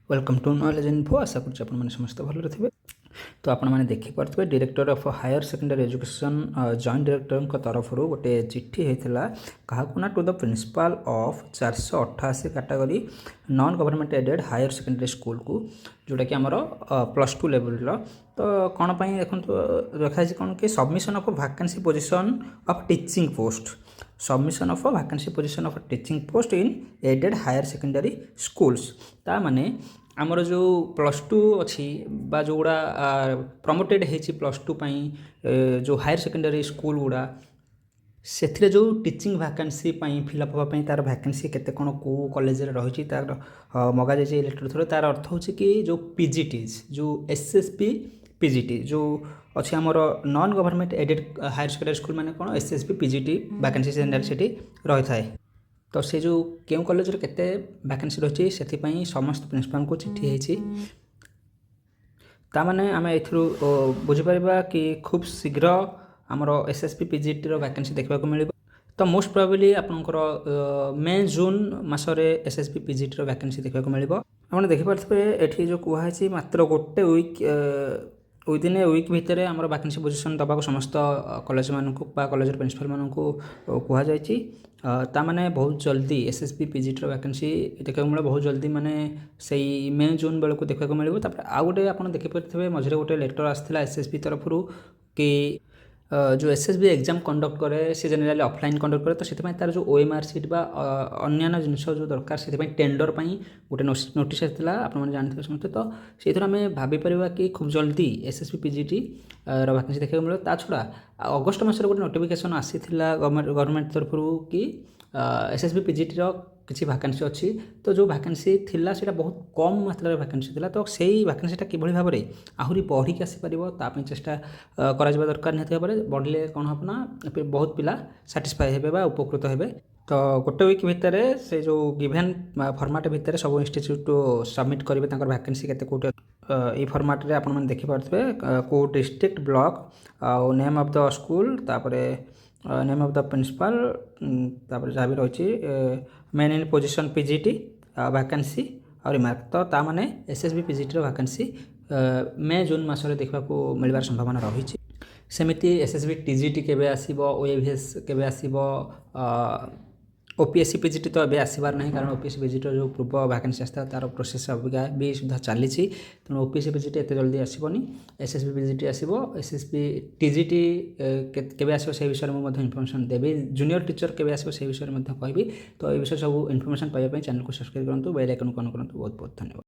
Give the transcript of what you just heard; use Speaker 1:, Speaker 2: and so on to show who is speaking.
Speaker 1: Welcome to knowledge info. आशा कर समस्त भल थे। तो आपण मैंने देखिपे director of higher secondary education joint director तरफ गोटे चिट्ठी होता क्या to the principal of 488 category non government aided higher secondary school को जोटा कि आमर +2 लेवल तो कौन देखो रखाई कौन कि submission of vacancy position of teaching post submission of vacancy position of teaching post in aided higher secondary schools ता माने आमर जो +2 अच्छी जो गुड़ा प्रमोटेड होती +2 जो हायर सेकेंडरी स्कूल गुड़ा से जो टीचिंग वैकेंसी फिलअप हाँपाई तार वैकेंसी केते कौन कौ कॉलेज रही तार मगा जाए इलेक्ट्रो थ्रो तार अर्थ हो जो पीजीटीज जो एसएसपी पीजीटी जो अच्छी आमर non government aided higher secondary school माने कौन एसएसपी पीजीटी वैकेंसी जनरल से रही था। तो से जो क्यों कॉलेज केते वैकेंसी रही से समस्त प्रिंसिपल को चिट्ठी होती ताने आम ए बुझीपर कि खूब शीघ्र आमर एसएसपी पीजीटी वैकेंसी देखा मिले। तो मोस्ट प्रोबेबली आपंकर मे जून मसरे एसएसपी पीजीटी वैकेंसी देखा मिले। आप देखिपे ये जो कहुई मात्र गोटे वीक विदिन ए वीक भितर आम वैकेंसी पोजीशन दबाक समस्त कॉलेज मानक कॉलेज प्रिंसिपल मानक कहुई ताने बहुत जल्दी एसएसपी पीजीटी वैकेंसी देखा मिले बहुत जल्दी माने से मे जून बेलू देखा मिले। आउ गोटे आप देखिपे मझे गोटे लेटर आसाला एसएसपी तरफ कि जो एसएसबी एग्जाम कंडक्ट करे से जनरली ऑफलाइन कंडक्ट करे तो से तार जो ओएमआर सीट बा अन्य जिनस जो दरकार से टेंडर गोटे नोटिस आसाला आप जानते समझते। तो से आम भापरिया कि खूब जल्दी एसएसबी पीजीटी वैकेंसी देखा मिले। ता छड़ा अगस्ट मसर गोटे नोटिफिकेशन आसाला गवर्नमेंट तरफ कि एसएसबी पीजीटी किसी वैकेंसी अच्छी तो जो वैकेंसी थिला सेटा बहुत कम मात्रा वैकेंसी थिला तो से वैकेंसीटा कि भाव में आहरी बढ़िक आसीपर चेष्टा करा दरकार निहत भाव में बढ़ले कौन हम ना बहुत पिला साटिस्फाई हे उपकृत हे। तो गोटे वीक भितर से जो गिभेन फर्माट भितर सब इंस्टीट्यूट सबमिट करेंगे वैकेंसी केते कोटे ये फर्माट रे आपन देखिपे को district block name of the school तापरे नेम ऑफ द प्रिंसिपल तापर जहाँ भी रही मेन इन पोजीशन पीजीटी वैकेंसी और रिमार्क तो ता माने एसएसबी पीजीटी वैकेंसी मे जून मसरे देखा मिलबार संभावना रही। सेमिति एसएसबी टीजीटी केबे आसीबो ओएवीएस केबे आसीबो ओपीएससी पीजीटी तो अभी आसबार ना कारण ओपीएससी पीजीटी जो पूर्व वैकेंसी आसता तार प्रोसेस अबिका भी सुधा चली तेणु ओपीएससी पीजीटी एत जल्दी आसबनी एसएसबी पीजीटी आसो एसएसबी टीजीटी केबे आसो से विषय में इनफर्मेशन देवी जूनियर टीचर केबे आसो से विषय में कहबी। तो ये विषय सब इनफर्मेशन पाइबा चैनल को सब्सक्राइब करूँ बेल आइकन को ऑन करूँ। बहुत बहुत धन्यवाद।